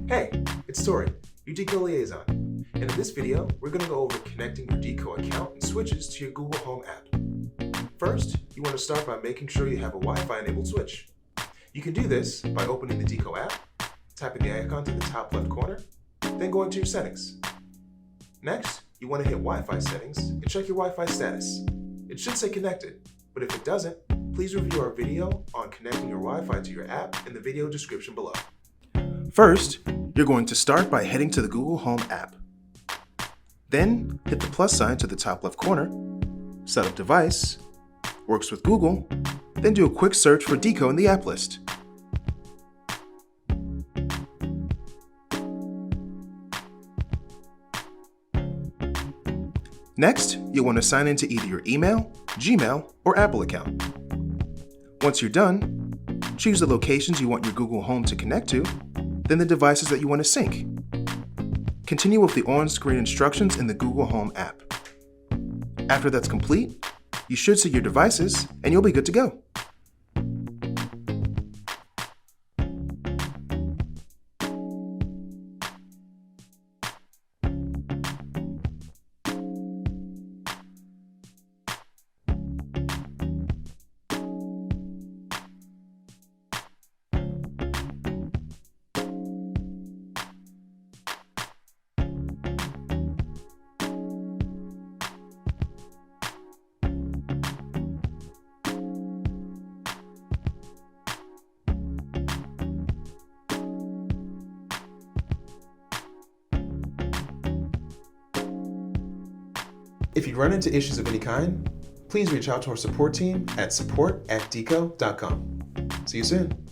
Hey, it's Tori, your Deako liaison. And in this video, we're going to go over connecting your Deako account and switches to your Google Home app. First, you want to start by making sure you have a Wi-Fi enabled switch. You can do this by opening the Deako app, tapping the icon to the top left corner, then going to your settings. Next, you want to hit Wi-Fi settings and check your Wi-Fi status. It should say connected, but if it doesn't, please review our video on connecting your Wi-Fi to your app in the video description below. First, you're going to start by heading to the Google Home app. Then, hit the plus sign to the top left corner, set up device, works with Google, then do a quick search for Deako in the app list. Next, you'll want to sign into either your email, Gmail, or Apple account. Once you're done, choose the locations you want your Google Home to connect to, then the devices that you want to sync. Continue with the on-screen instructions in the Google Home app. After that's complete, you should see your devices and you'll be good to go. If you run into issues of any kind, please reach out to our support team at support@deako.com. See you soon.